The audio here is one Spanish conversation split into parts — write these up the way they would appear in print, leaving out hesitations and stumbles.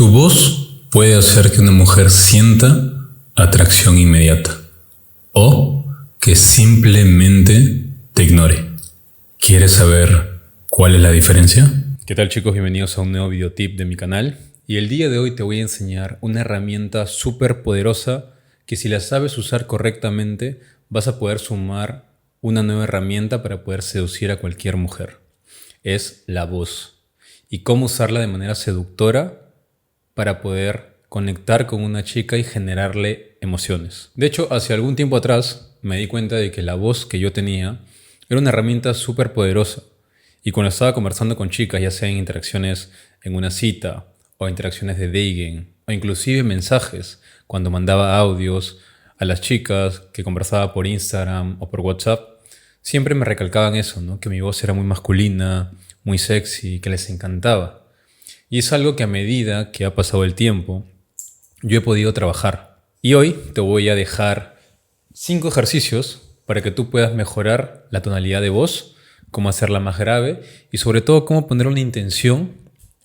Tu voz puede hacer que una mujer sienta atracción inmediata o que simplemente te ignore. ¿Quieres saber cuál es la diferencia? ¿Qué tal, chicos? Bienvenidos a un nuevo video tip de mi canal. Y el día de hoy te voy a enseñar una herramienta súper poderosa que, si la sabes usar correctamente, vas a poder sumar una nueva herramienta para poder seducir a cualquier mujer. Es la voz. Y cómo usarla de manera seductora para poder conectar con una chica y generarle emociones. De hecho, hace algún tiempo atrás me di cuenta de que la voz que yo tenía era una herramienta súper poderosa. Y cuando estaba conversando con chicas, ya sea en interacciones en una cita, o interacciones de dating, o inclusive mensajes, cuando mandaba audios a las chicas que conversaba por Instagram o por WhatsApp, siempre me recalcaban eso, ¿no? Que mi voz era muy masculina, muy sexy, que les encantaba. Y es algo que, a medida que ha pasado el tiempo, yo he podido trabajar. Y hoy te voy a dejar 5 ejercicios para que tú puedas mejorar la tonalidad de voz, cómo hacerla más grave y sobre todo cómo poner una intención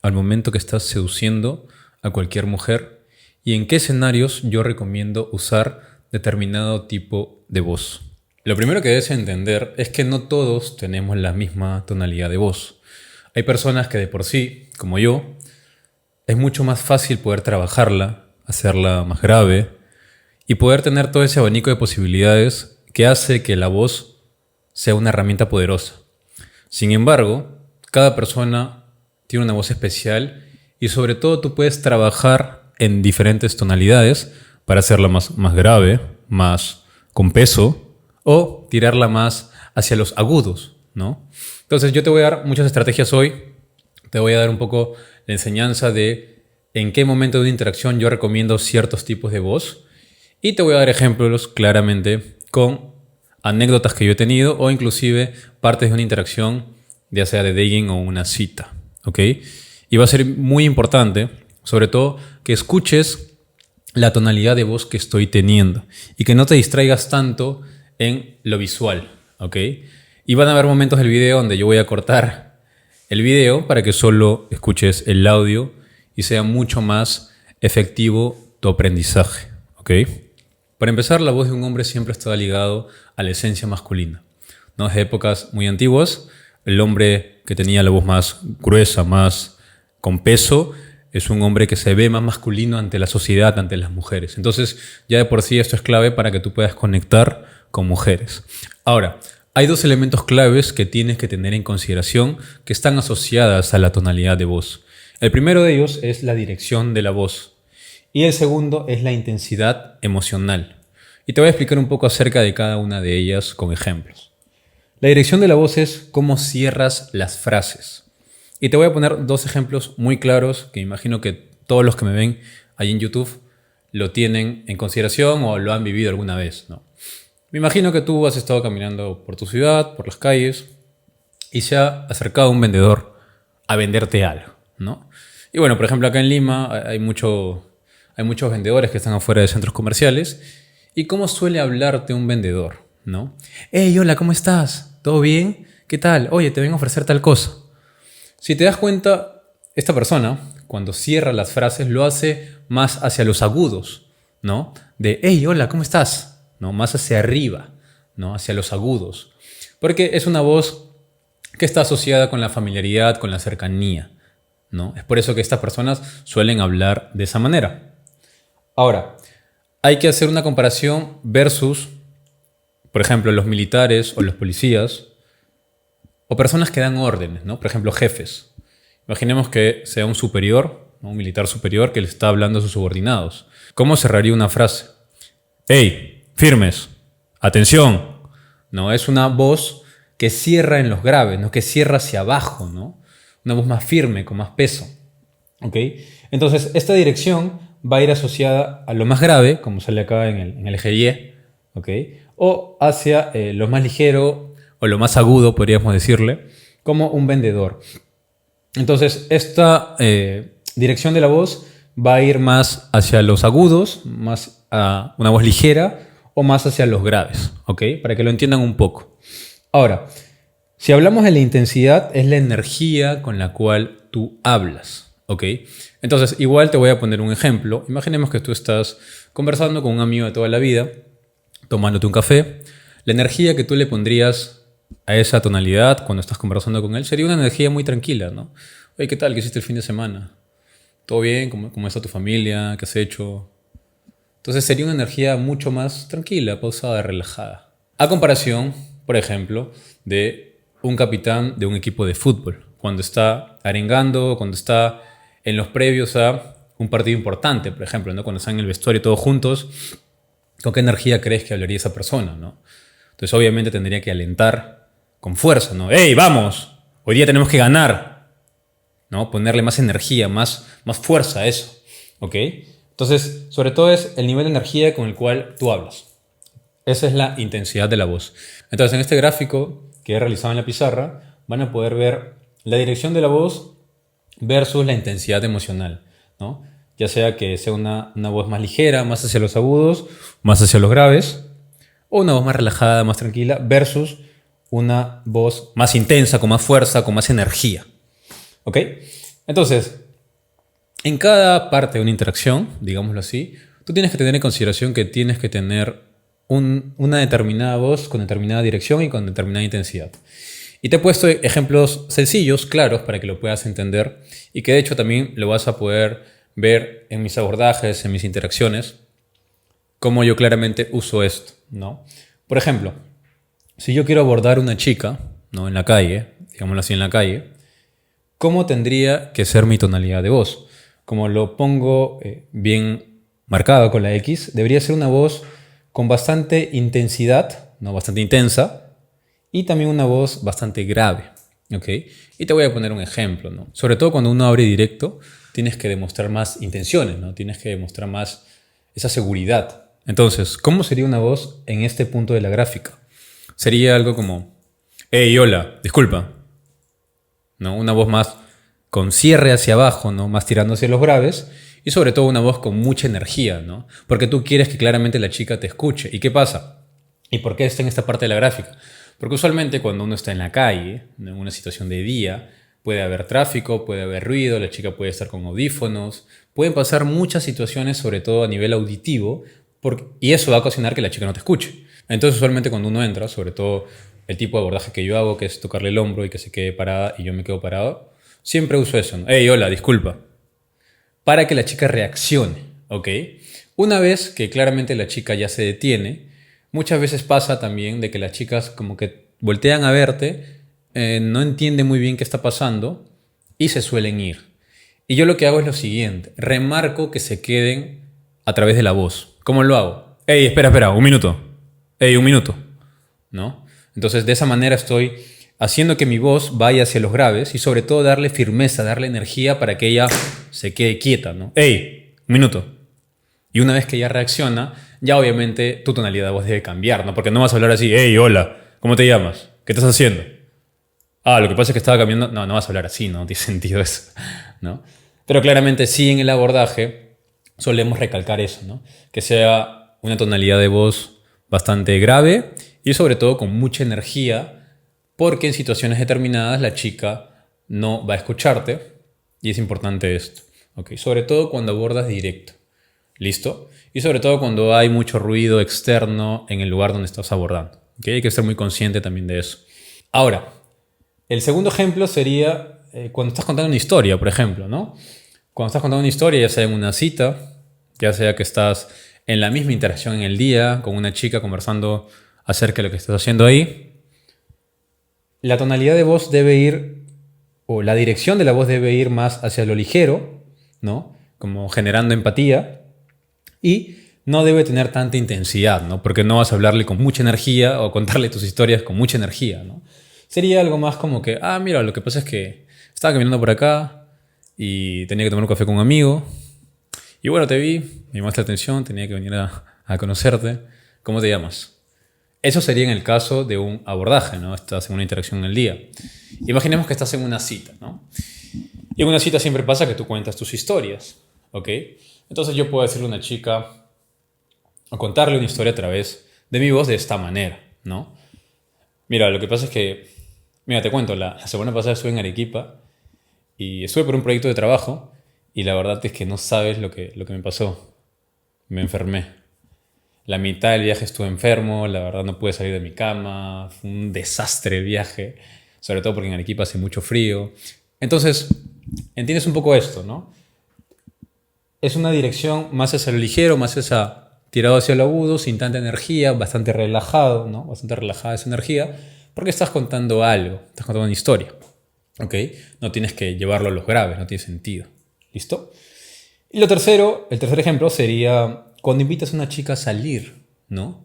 al momento que estás seduciendo a cualquier mujer y en qué escenarios yo recomiendo usar determinado tipo de voz. Lo primero que debes entender es que no todos tenemos la misma tonalidad de voz. Hay personas que de por sí, como yo, es mucho más fácil poder trabajarla, hacerla más grave y poder tener todo ese abanico de posibilidades que hace que la voz sea una herramienta poderosa. Sin embargo, cada persona tiene una voz especial y sobre todo tú puedes trabajar en diferentes tonalidades para hacerla más grave, más con peso o tirarla más hacia los agudos, ¿no? Entonces yo te voy a dar muchas estrategias hoy. Te voy a dar un poco la enseñanza de en qué momento de una interacción yo recomiendo ciertos tipos de voz y te voy a dar ejemplos claramente con anécdotas que yo he tenido o inclusive partes de una interacción, ya sea de dating o una cita, ¿ok? Y va a ser muy importante, sobre todo, que escuches la tonalidad de voz que estoy teniendo y que no te distraigas tanto en lo visual, ¿ok? Y van a haber momentos del video donde yo voy a cortar el video para que solo escuches el audio y sea mucho más efectivo tu aprendizaje, ¿ok? Para empezar, la voz de un hombre siempre está ligado a la esencia masculina, ¿no? Desde épocas muy antiguas, el hombre que tenía la voz más gruesa, más con peso, es un hombre que se ve más masculino ante la sociedad, ante las mujeres. Entonces, ya de por sí esto es clave para que tú puedas conectar con mujeres. Ahora, hay 2 elementos claves que tienes que tener en consideración que están asociadas a la tonalidad de voz. El primero de ellos es la dirección de la voz y el segundo es la intensidad emocional. Y te voy a explicar un poco acerca de cada una de ellas con ejemplos. La dirección de la voz es cómo cierras las frases. Y te voy a poner 2 ejemplos muy claros que imagino que todos los que me ven ahí en YouTube lo tienen en consideración o lo han vivido alguna vez, ¿no? Me imagino que tú has estado caminando por tu ciudad, por las calles, y se ha acercado un vendedor a venderte algo, ¿no? Y bueno, por ejemplo, acá en Lima hay muchos vendedores que están afuera de centros comerciales. ¿Y cómo suele hablarte un vendedor, no? Hey, hola, ¿cómo estás? ¿Todo bien? ¿Qué tal? Oye, te vengo a ofrecer tal cosa. Si te das cuenta, esta persona, cuando cierra las frases, lo hace más hacia los agudos, ¿no? De, hey, hola, ¿cómo estás? ¿No? Más hacia arriba, ¿no? Hacia los agudos. Porque es una voz que está asociada con la familiaridad, con la cercanía, ¿no? Es por eso que estas personas suelen hablar de esa manera. Ahora, hay que hacer una comparación versus, por ejemplo, los militares o los policías o personas que dan órdenes, ¿no? Por ejemplo, jefes. Imaginemos que sea un superior, ¿no? Un militar superior que le está hablando a sus subordinados. ¿Cómo cerraría una frase? ¡Hey! Firmes, atención, ¿no? Es una voz que cierra en los graves, ¿no? Que cierra hacia abajo, ¿no? Una voz más firme, con más peso, ¿ok? Entonces, esta dirección va a ir asociada a lo más grave, como sale acá en el eje Y, ¿ok? O hacia lo más ligero o lo más agudo, podríamos decirle, como un vendedor. Entonces, esta dirección de la voz va a ir más hacia los agudos, más a una voz ligera, o más hacia los graves, ¿ok? Para que lo entiendan un poco. Ahora, si hablamos de la intensidad, es la energía con la cual tú hablas, ¿Ok? Entonces, igual te voy a poner un ejemplo. Imaginemos que tú estás conversando con un amigo de toda la vida, tomándote un café. La energía que tú le pondrías a esa tonalidad cuando estás conversando con él sería una energía muy tranquila, ¿no? Oye, ¿qué tal? ¿Qué hiciste el fin de semana? ¿Todo bien? ¿Cómo está tu familia? ¿Qué has hecho? Entonces sería una energía mucho más tranquila, pausada, relajada. A comparación, por ejemplo, de un capitán de un equipo de fútbol, cuando está arengando, cuando está en los previos a un partido importante, por ejemplo, ¿no? Cuando están en el vestuario todos juntos, ¿con qué energía crees que hablaría esa persona, ¿no? Entonces obviamente tendría que alentar con fuerza, ¿no? ¡Ey, vamos! Hoy día tenemos que ganar, ¿no? Ponerle más energía, más fuerza a eso, ¿ok? Entonces, sobre todo es el nivel de energía con el cual tú hablas. Esa es la intensidad de la voz. Entonces, en este gráfico que he realizado en la pizarra, van a poder ver la dirección de la voz versus la intensidad emocional, ¿no? Ya sea que sea una voz más ligera, más hacia los agudos, más hacia los graves, o una voz más relajada, más tranquila, versus una voz más intensa, con más fuerza, con más energía. ¿Ok? Entonces, en cada parte de una interacción, digámoslo así, tú tienes que tener en consideración que tienes que tener una determinada voz con determinada dirección y con determinada intensidad. Y te he puesto ejemplos sencillos, claros, para que lo puedas entender y que de hecho también lo vas a poder ver en mis abordajes, en mis interacciones, cómo yo claramente uso esto, ¿no? Por ejemplo, si yo quiero abordar a una chica, ¿no? En la calle, digámoslo así, en la calle, ¿cómo tendría que ser mi tonalidad de voz? Como lo pongo bien marcado con la X, debería ser una voz con bastante intensidad, ¿no? Bastante intensa, y también una voz bastante grave, ¿ok? Y te voy a poner un ejemplo, ¿no? Sobre todo cuando uno abre directo, tienes que demostrar más intenciones, ¿no? Tienes que demostrar más esa seguridad. Entonces, ¿cómo sería una voz en este punto de la gráfica? Sería algo como, hey, hola, disculpa, ¿no? Una voz más con cierre hacia abajo, ¿no? Más tirando hacia los graves, y sobre todo una voz con mucha energía, ¿no? Porque tú quieres que claramente la chica te escuche. ¿Y qué pasa? ¿Y por qué está en esta parte de la gráfica? Porque usualmente cuando uno está en la calle, ¿no? En una situación de día, puede haber tráfico, puede haber ruido, la chica puede estar con audífonos, pueden pasar muchas situaciones, sobre todo a nivel auditivo, y eso va a ocasionar que la chica no te escuche. Entonces usualmente cuando uno entra, sobre todo el tipo de abordaje que yo hago, que es tocarle el hombro y que se quede parada y yo me quedo parado, siempre uso eso, ¿no? Hey, hola, disculpa. Para que la chica reaccione, ¿ok? Una vez que claramente la chica ya se detiene, muchas veces pasa también de que las chicas como que voltean a verte, no entienden muy bien qué está pasando y se suelen ir. Y yo lo que hago es lo siguiente, remarco que se queden a través de la voz. ¿Cómo lo hago? Hey, espera, un minuto. Hey, un minuto, ¿no? Entonces de esa manera estoy haciendo que mi voz vaya hacia los graves y sobre todo darle firmeza, darle energía para que ella se quede quieta, ¿no? ¡Ey! Un minuto. Y una vez que ella reacciona, ya obviamente tu tonalidad de voz debe cambiar, ¿no? Porque no vas a hablar así, ¡Ey, hola! ¿Cómo te llamas? ¿Qué estás haciendo? Ah, lo que pasa es que estaba cambiando. No, no vas a hablar así, no tiene sentido eso, ¿no? Pero claramente sí en el abordaje solemos recalcar eso, ¿no? Que sea una tonalidad de voz bastante grave y sobre todo con mucha energía, porque en situaciones determinadas la chica no va a escucharte y es importante esto, ¿ok? Sobre todo cuando abordas directo, ¿listo? Y sobre todo cuando hay mucho ruido externo en el lugar donde estás abordando, ¿ok? Hay que ser muy consciente también de eso. Ahora, el segundo ejemplo sería cuando estás contando una historia, por ejemplo, ¿no? Cuando estás contando una historia, ya sea en una cita, ya sea que estás en la misma interacción en el día, con una chica conversando acerca de lo que estás haciendo ahí, la tonalidad de voz debe ir, o la dirección de la voz debe ir más hacia lo ligero, ¿no? Como generando empatía, y no debe tener tanta intensidad, ¿no? Porque no vas a hablarle con mucha energía o contarle tus historias con mucha energía, ¿no? Sería algo más como que, mira, lo que pasa es que estaba caminando por acá y tenía que tomar un café con un amigo. Y bueno, te vi, me llamaste la atención, tenía que venir a conocerte. ¿Cómo te llamas? Eso sería en el caso de un abordaje, ¿no? Estás en una interacción en el día. Imaginemos que estás en una cita, ¿no? Y en una cita siempre pasa que tú cuentas tus historias, ¿ok? Entonces yo puedo decirle a una chica o contarle una historia a través de mi voz de esta manera, ¿no? Mira, lo que pasa es que, mira, te cuento, la semana pasada estuve en Arequipa y estuve por un proyecto de trabajo y la verdad es que no sabes lo que me pasó. Me enfermé. La mitad del viaje estuve enfermo, la verdad no pude salir de mi cama, fue un desastre el viaje, sobre todo porque en Arequipa hace mucho frío. Entonces, entiendes un poco esto, ¿no? Es una dirección más hacia lo ligero, más hacia tirado hacia lo agudo, sin tanta energía, bastante relajado, ¿no? Bastante relajada esa energía, porque estás contando algo, estás contando una historia, ¿ok? No tienes que llevarlo a los graves, no tiene sentido. ¿Listo? Y lo tercero, el tercer ejemplo sería cuando invitas a una chica a salir, ¿no?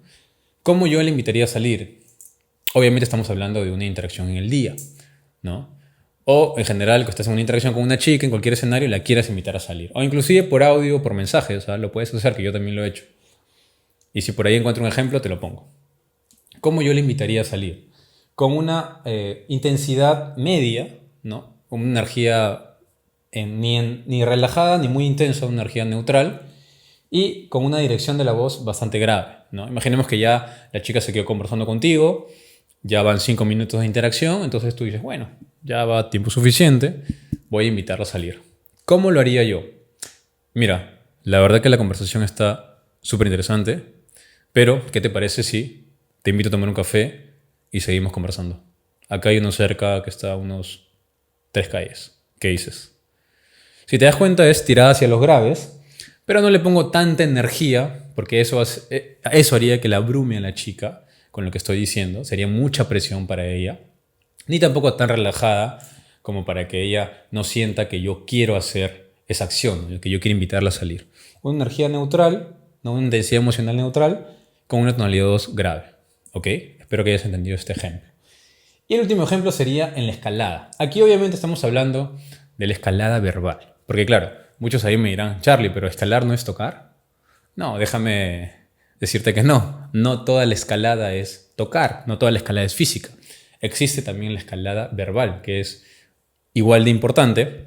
¿Cómo yo le invitaría a salir? Obviamente estamos hablando de una interacción en el día, ¿no? O en general, que estás en una interacción con una chica en cualquier escenario y la quieras invitar a salir. O inclusive por audio o por mensaje, o sea, lo puedes hacer, que yo también lo he hecho. Y si por ahí encuentro un ejemplo, te lo pongo. ¿Cómo yo le invitaría a salir? Con una intensidad media, ¿no? Con una energía ni relajada ni muy intensa, una energía neutral y con una dirección de la voz bastante grave, ¿no? Imaginemos que ya la chica se quedó conversando contigo, ya van 5 minutos de interacción, entonces tú dices, bueno, ya va tiempo suficiente, voy a invitarla a salir. ¿Cómo lo haría yo? Mira, la verdad que la conversación está súper interesante, pero ¿qué te parece si te invito a tomar un café y seguimos conversando? Acá hay uno cerca que está a unos 3 calles. ¿Qué dices? Si te das cuenta es tirada hacia los graves, pero no le pongo tanta energía, porque eso haría que la abrume a la chica con lo que estoy diciendo. Sería mucha presión para ella. Ni tampoco tan relajada como para que ella no sienta que yo quiero hacer esa acción, ¿no? Que yo quiero invitarla a salir. Una energía neutral, ¿no? Una intensidad emocional neutral con una tonalidad 2 grave. ¿Ok? Espero que hayas entendido este ejemplo. Y el último ejemplo sería en la escalada. Aquí obviamente estamos hablando de la escalada verbal. Porque claro, muchos ahí me dirán, Charlie, pero escalar no es tocar. No, déjame decirte que no. No toda la escalada es tocar, no toda la escalada es física. Existe también la escalada verbal, que es igual de importante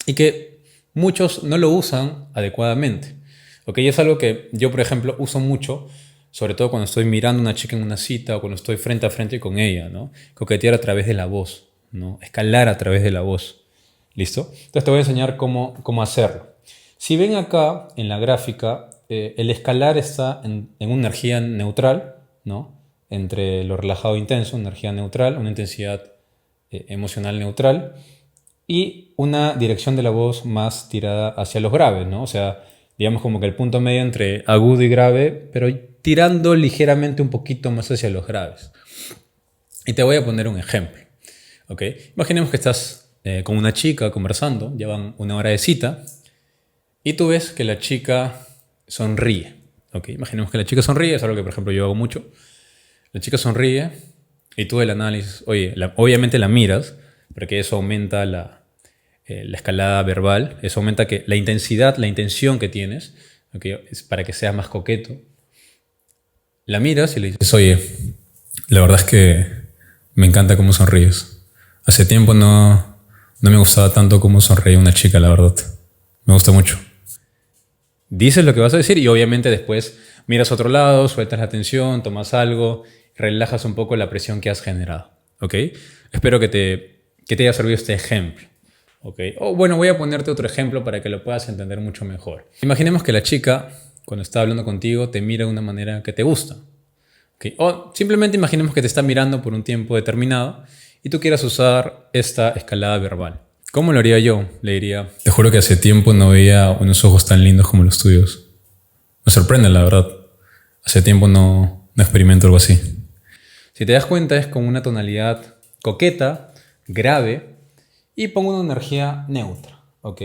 y que muchos no lo usan adecuadamente. ¿Ok? Es algo que yo, por ejemplo, uso mucho, sobre todo cuando estoy mirando a una chica en una cita o cuando estoy frente a frente con ella, ¿no? Coquetear a través de la voz, ¿no? Escalar a través de la voz. ¿Listo? Entonces te voy a enseñar cómo hacerlo. Si ven acá en la gráfica, el escalar está en una energía neutral, ¿no? Entre lo relajado e intenso, energía neutral, una intensidad emocional neutral y una dirección de la voz más tirada hacia los graves, ¿no? O sea, digamos como que el punto medio entre agudo y grave, pero tirando ligeramente un poquito más hacia los graves. Y te voy a poner un ejemplo, ¿ok? Imaginemos que estás con una chica conversando, llevan 1 hora de cita, y tú ves que la chica sonríe, ¿ok? Imaginemos que la chica sonríe, es algo que por ejemplo yo hago mucho. La chica sonríe y tú del análisis, oye, obviamente la miras, porque eso aumenta la escalada verbal, eso aumenta que la intensidad, la intención que tienes, ¿okay? Es para que seas más coqueto. La miras y le dices, oye, la verdad es que me encanta cómo sonríes. Hace tiempo no me gustaba tanto cómo sonreía una chica, la verdad. Me gusta mucho. Dices lo que vas a decir y obviamente después miras a otro lado, sueltas la atención, tomas algo, relajas un poco la presión que has generado. ¿Ok? Espero que te haya servido este ejemplo. ¿Ok? O bueno, voy a ponerte otro ejemplo para que lo puedas entender mucho mejor. Imaginemos que la chica, cuando está hablando contigo, te mira de una manera que te gusta. ¿Ok? O simplemente imaginemos que te está mirando por un tiempo determinado y tú quieras usar esta escalada verbal. ¿Cómo lo haría yo? Le diría, te juro que hace tiempo no veía unos ojos tan lindos como los tuyos. Me sorprende, la verdad. Hace tiempo no experimento algo así. Si te das cuenta, es con una tonalidad coqueta, grave, y pongo una energía neutra, ¿ok?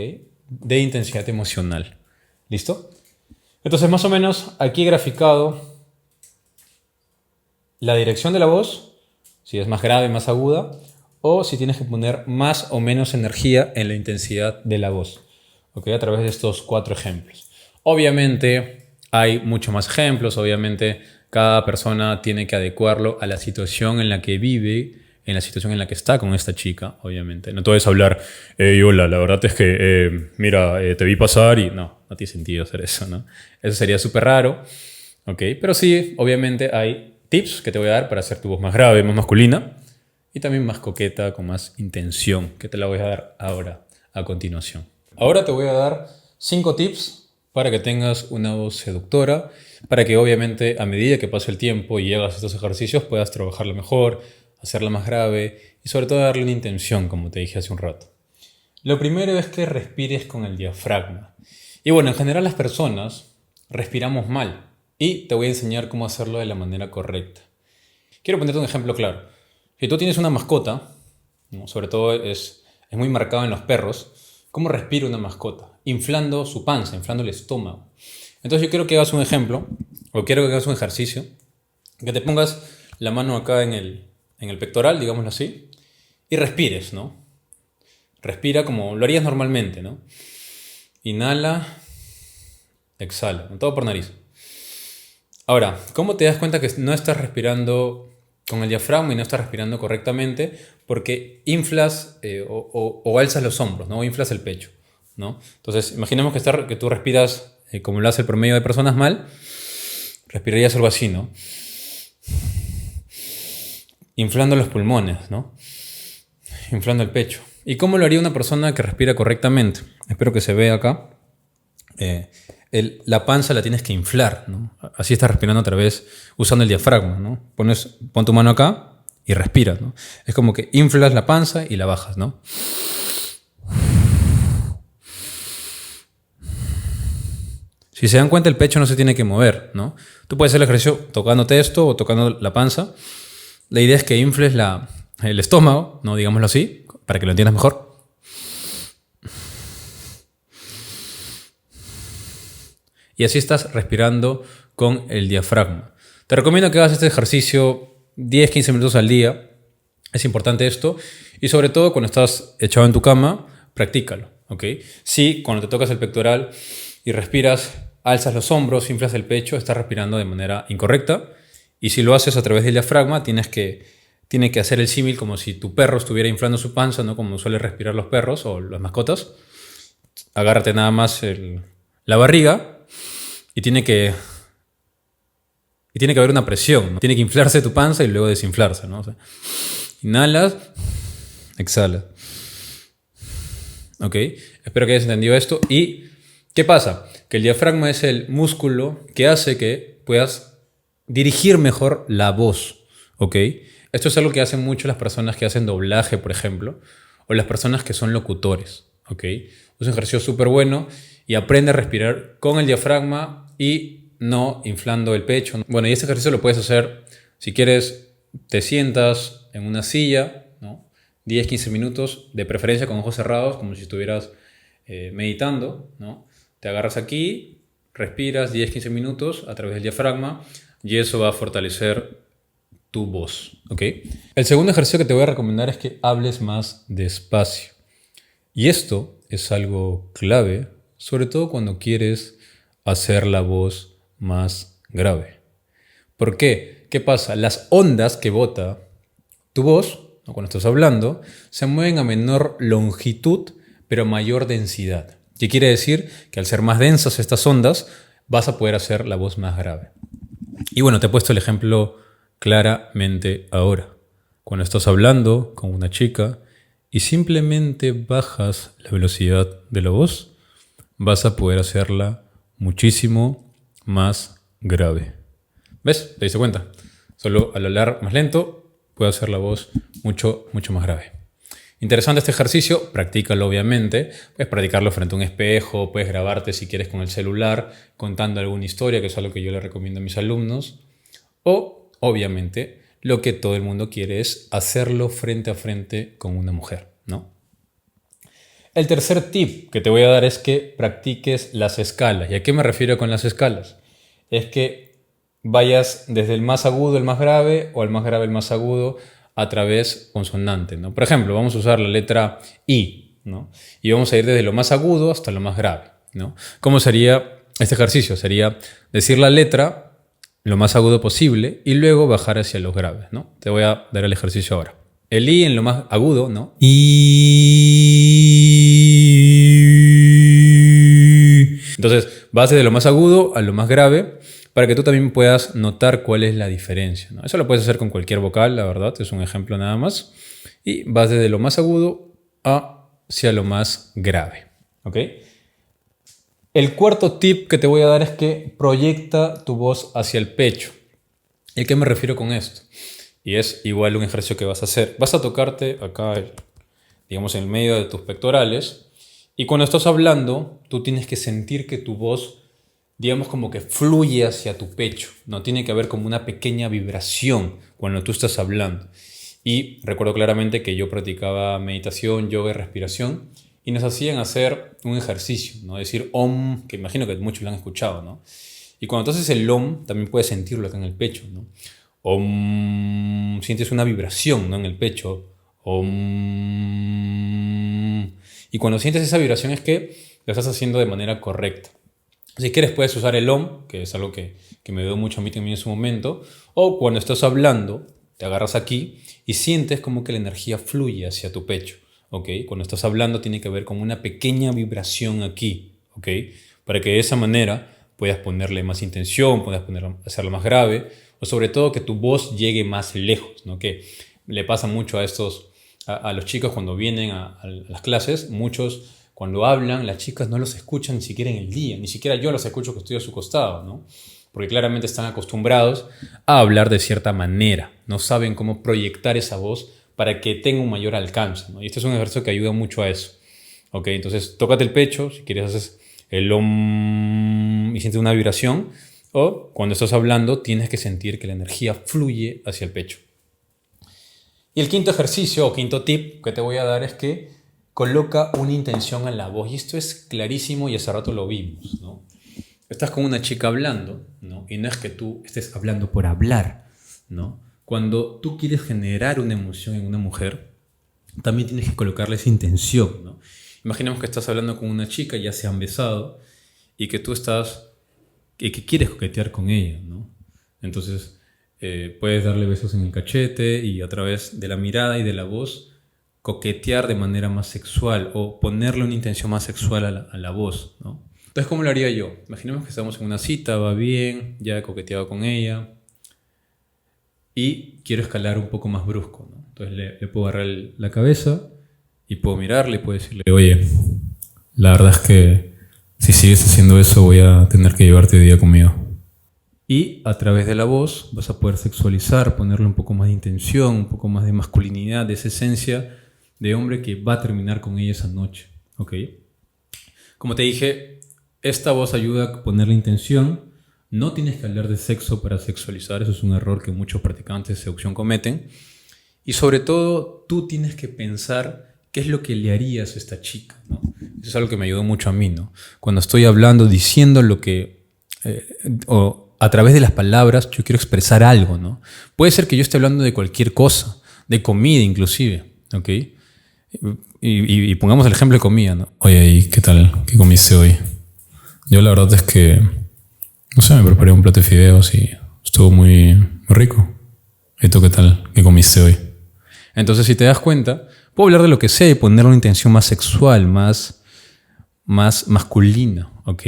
De intensidad emocional. ¿Listo? Entonces, más o menos, aquí he graficado la dirección de la voz, si es más grave, más aguda, o si tienes que poner más o menos energía en la intensidad de la voz, ¿ok? A través de estos 4 ejemplos. Obviamente hay muchos más ejemplos, obviamente cada persona tiene que adecuarlo a la situación en la que vive, en la situación en la que está con esta chica, obviamente. No te vas a hablar, hola, la verdad es que, mira, te vi pasar y no tiene sentido hacer eso, ¿no? Eso sería súper raro, ¿ok? Pero sí, obviamente hay tips que te voy a dar para hacer tu voz más grave, más masculina, y también más coqueta, con más intención, que te la voy a dar ahora, a continuación. Ahora te voy a dar 5 tips para que tengas una voz seductora, para que obviamente a medida que pase el tiempo y hagas estos ejercicios puedas trabajarla mejor, hacerla más grave y sobre todo darle una intención, como te dije hace un rato. Lo primero es que respires con el diafragma. Y bueno, en general las personas respiramos mal y te voy a enseñar cómo hacerlo de la manera correcta. Quiero ponerte un ejemplo claro. Si tú tienes una mascota, ¿no? Sobre todo es muy marcado en los perros, ¿cómo respira una mascota? Inflando su panza, inflando el estómago. Entonces yo quiero que hagas un ejemplo, o quiero que hagas un ejercicio, que te pongas la mano acá en el pectoral, digámoslo así, y respires, ¿no? Respira como lo harías normalmente, ¿no? Inhala, exhala, todo por nariz. Ahora, ¿cómo te das cuenta que no estás respirando con el diafragma y no estás respirando correctamente? Porque inflas o alzas los hombros, ¿no? O inflas el pecho, ¿no? Entonces, imaginemos que tú respiras como lo hace el promedio de personas mal, respirarías algo así, ¿no? Inflando los pulmones, ¿no? Inflando el pecho. ¿Y cómo lo haría una persona que respira correctamente? Espero que se vea acá. La panza la tienes que inflar, ¿no? Así estás respirando otra vez usando el diafragma, ¿no? Pon tu mano acá y respiras, ¿no? Es como que inflas la panza y la bajas, ¿no? Si se dan cuenta, el pecho no se tiene que mover, ¿no? Tú puedes hacer el ejercicio tocándote esto o tocando la panza. La idea es que infles el estómago, ¿no? Digámoslo así, para que lo entiendas mejor. Y así estás respirando con el diafragma. Te recomiendo que hagas este ejercicio 10-15 minutos al día. Es importante esto. Y sobre todo cuando estás echado en tu cama, practícalo, ¿ok? Si cuando te tocas el pectoral y respiras, alzas los hombros, inflas el pecho, estás respirando de manera incorrecta. Y si lo haces a través del diafragma, tienes que hacer el símil como si tu perro estuviera inflando su panza, ¿no? Como suelen respirar los perros o las mascotas. Agárrate nada más la barriga y tiene que haber una presión, ¿no? Tiene que inflarse tu panza y luego desinflarse, ¿no? O sea, inhalas, exhalas. ¿Ok? Espero que hayas entendido esto. ¿Y qué pasa? Que el diafragma es el músculo que hace que puedas dirigir mejor la voz. ¿Ok? Esto es algo que hacen mucho las personas que hacen doblaje, por ejemplo, o las personas que son locutores. ¿Ok? Es un ejercicio súper bueno y aprende a respirar con el diafragma y no inflando el pecho. Bueno, y este ejercicio lo puedes hacer si quieres, te sientas en una silla, ¿no? 10-15 minutos, de preferencia con ojos cerrados, como si estuvieras meditando, ¿no? Te agarras aquí, respiras 10-15 minutos a través del diafragma y eso va a fortalecer tu voz, ¿ok? El segundo ejercicio que te voy a recomendar es que hables más despacio. Y esto es algo clave, sobre todo cuando quieres hacer la voz más grave. ¿Por qué? ¿Qué pasa? Las ondas que bota tu voz, ¿no? Cuando estás hablando, se mueven a menor longitud, pero a mayor densidad. ¿Qué quiere decir? Que al ser más densas estas ondas, vas a poder hacer la voz más grave. Y bueno, te he puesto el ejemplo claramente ahora. Cuando estás hablando con una chica y simplemente bajas la velocidad de la voz, vas a poder hacerla muchísimo más grave. ¿Ves? ¿Te diste cuenta? Solo al hablar más lento, puedo hacer la voz mucho, mucho más grave. Interesante este ejercicio, practícalo obviamente. Puedes practicarlo frente a un espejo, puedes grabarte si quieres con el celular, contando alguna historia, que es algo que yo le recomiendo a mis alumnos. O, obviamente, lo que todo el mundo quiere es hacerlo frente a frente con una mujer, ¿no? El tercer tip que te voy a dar es que practiques las escalas. ¿Y a qué me refiero con las escalas? Es que vayas desde el más agudo al más grave o al más grave al más agudo a través consonante, ¿no? Por ejemplo, vamos a usar la letra I, ¿no? Y vamos a ir desde lo más agudo hasta lo más grave, ¿no? ¿Cómo sería este ejercicio? Sería decir la letra lo más agudo posible y luego bajar hacia los graves, ¿no? Te voy a dar el ejercicio ahora. El I en lo más agudo, ¿no? I. Entonces, vas desde lo más agudo a lo más grave para que tú también puedas notar cuál es la diferencia, ¿no? Eso lo puedes hacer con cualquier vocal, la verdad, es un ejemplo nada más. Y vas desde lo más agudo hacia lo más grave. ¿ok? El cuarto tip que te voy a dar es que proyecta tu voz hacia el pecho. ¿Y a qué me refiero con esto? Y es igual un ejercicio que vas a hacer. Vas a tocarte acá, digamos, en el medio de tus pectorales. Y cuando estás hablando, tú tienes que sentir que tu voz, digamos, como que fluye hacia tu pecho. No tiene que haber como una pequeña vibración cuando tú estás hablando. Y recuerdo claramente que yo practicaba meditación, yoga y respiración. Y nos hacían hacer un ejercicio, ¿no? Decir Om, que imagino que muchos lo han escuchado, ¿no? Y cuando tú haces el Om, también puedes sentirlo acá en el pecho, ¿no? Om, sientes una vibración, ¿no? En el pecho. Om. Y cuando sientes esa vibración es que lo estás haciendo de manera correcta. Si quieres puedes usar el Om, que es algo que me ayudó mucho a mí también en su momento. O cuando estás hablando, te agarras aquí y sientes como que la energía fluye hacia tu pecho. ¿Okay? Cuando estás hablando tiene que haber como una pequeña vibración aquí, ¿okay? Para que de esa manera puedas ponerle más intención, puedas hacerlo más grave, o sobre todo que tu voz llegue más lejos, ¿no? Que le pasa mucho a los chicos cuando vienen a las clases, muchos cuando hablan, las chicas no los escuchan ni siquiera en el día, ni siquiera yo los escucho que estoy a su costado, ¿no? Porque claramente están acostumbrados a hablar de cierta manera, no saben cómo proyectar esa voz para que tenga un mayor alcance, ¿no? Y este es un ejercicio que ayuda mucho a eso. ¿Ok? Entonces, tócate el pecho, si quieres haces el Om y sientes una vibración, o cuando estás hablando tienes que sentir que la energía fluye hacia el pecho. Y el quinto ejercicio o quinto tip que te voy a dar es que coloca una intención en la voz. Y esto es clarísimo y hace rato lo vimos, ¿no? Estás con una chica hablando, ¿no? Y no es que tú estés hablando por hablar, ¿no? Cuando tú quieres generar una emoción en una mujer, también tienes que colocarle esa intención, ¿no? Imaginemos que estás hablando con una chica, ya se han besado, y que tú y que quieres coquetear con ella, ¿no? Entonces, puedes darle besos en el cachete y a través de la mirada y de la voz, coquetear de manera más sexual o ponerle una intención más sexual a la voz, ¿no? Entonces, ¿cómo lo haría yo? Imaginemos que estamos en una cita, va bien, ya he coqueteado con ella, y quiero escalar un poco más brusco, ¿no? Entonces le puedo agarrar la cabeza y puedo mirarle y puedo decirle, oye, la verdad es que si sigues haciendo eso voy a tener que llevarte hoy día conmigo. Y a través de la voz vas a poder sexualizar, ponerle un poco más de intención, un poco más de masculinidad, de esa esencia de hombre que va a terminar con ella esa noche, ¿ok? Como te dije, esta voz ayuda a ponerle intención. No tienes que hablar de sexo para sexualizar, eso es un error que muchos practicantes de seducción cometen. Y sobre todo, tú tienes que pensar qué es lo que le harías a esta chica, ¿no? Eso es algo que me ayudó mucho a mí, ¿no? Cuando estoy hablando, diciendo lo que... o a través de las palabras, yo quiero expresar algo, ¿no? Puede ser que yo esté hablando de cualquier cosa, de comida inclusive, ¿ok? Y pongamos el ejemplo de comida, ¿no? Oye, ¿y qué tal? ¿Qué comiste hoy? Yo la verdad es que... no sé, me preparé un plato de fideos y estuvo muy rico. ¿Y tú qué tal? ¿Qué comiste hoy? Entonces, si te das cuenta, puedo hablar de lo que sea y poner una intención más sexual, más masculina, ¿ok?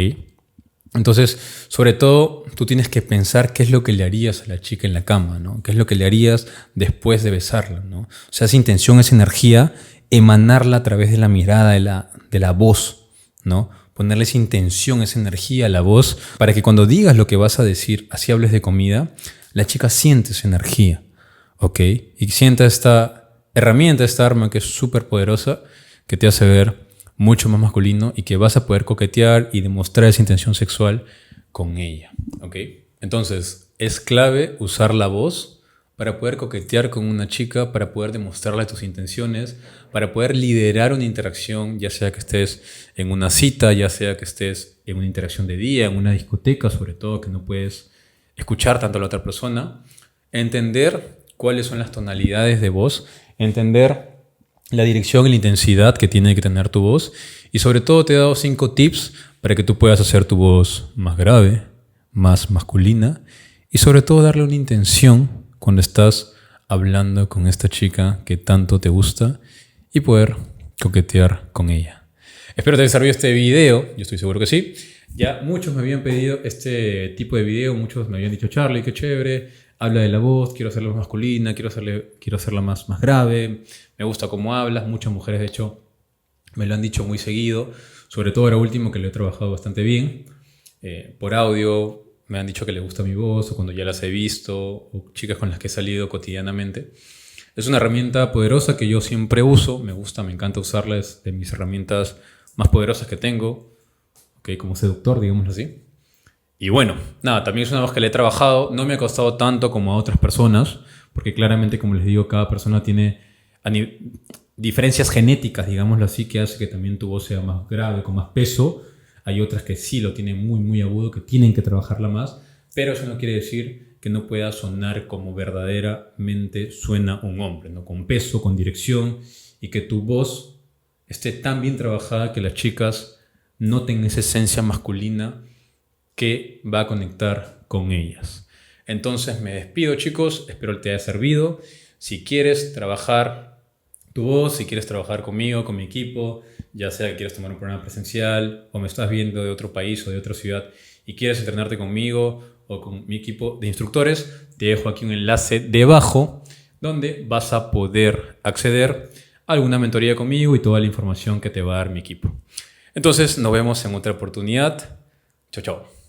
Entonces, sobre todo, tú tienes que pensar qué es lo que le harías a la chica en la cama, ¿no? ¿Qué es lo que le harías después de besarla, ¿no? O sea, esa intención, esa energía, emanarla a través de la mirada, de la voz, ¿no? Ponerle esa intención, esa energía a la voz, para que cuando digas lo que vas a decir, así hables de comida, la chica siente esa energía, ¿ok? Y sienta esta herramienta, esta arma que es súper poderosa, que te hace ver mucho más masculino y que vas a poder coquetear y demostrar esa intención sexual con ella, ¿ok? Entonces, es clave usar la voz para poder coquetear con una chica, para poder demostrarle tus intenciones, para poder liderar una interacción, ya sea que estés en una cita, ya sea que estés en una interacción de día, en una discoteca, sobre todo, que no puedes escuchar tanto a la otra persona, entender cuáles son las tonalidades de voz, entender la dirección y la intensidad que tiene que tener tu voz, y sobre todo te he dado 5 tips para que tú puedas hacer tu voz más grave, más masculina, y sobre todo darle una intención cuando estás hablando con esta chica que tanto te gusta y poder coquetear con ella. Espero te haya servido este video, yo estoy seguro que sí. Ya muchos me habían pedido este tipo de video, muchos me habían dicho, Charlie, qué chévere, habla de la voz, quiero hacerla más masculina, quiero hacerla más grave, me gusta cómo hablas. Muchas mujeres, de hecho, me lo han dicho muy seguido, Sobre todo ahora último que lo he trabajado bastante bien. Por audio me han dicho que les gusta mi voz o cuando ya las he visto o chicas con las que he salido cotidianamente. Es una herramienta poderosa que yo siempre uso. Me gusta, me encanta usarla. Es de mis herramientas más poderosas que tengo. ¿Okay? Como seductor, digámoslo así. Y bueno, nada, también es una voz que le he trabajado. No me ha costado tanto como a otras personas. Porque claramente, como les digo, cada persona tiene diferencias genéticas, digámoslo así, que hace que también tu voz sea más grave, con más peso. Hay otras que sí lo tienen muy, muy agudo, que tienen que trabajarla más. Pero eso no quiere decir que no pueda sonar como verdaderamente suena un hombre, ¿no? Con peso, con dirección, y que tu voz esté tan bien trabajada que las chicas noten esa esencia masculina que va a conectar con ellas. Entonces me despido, chicos, espero que te haya servido. Si quieres trabajar tu voz, si quieres trabajar conmigo, con mi equipo, ya sea que quieres tomar un programa presencial o me estás viendo de otro país o de otra ciudad y quieres entrenarte conmigo o con mi equipo de instructores, te dejo aquí un enlace debajo donde vas a poder acceder a alguna mentoría conmigo y toda la información que te va a dar mi equipo. Entonces nos vemos en otra oportunidad. Chao, chao.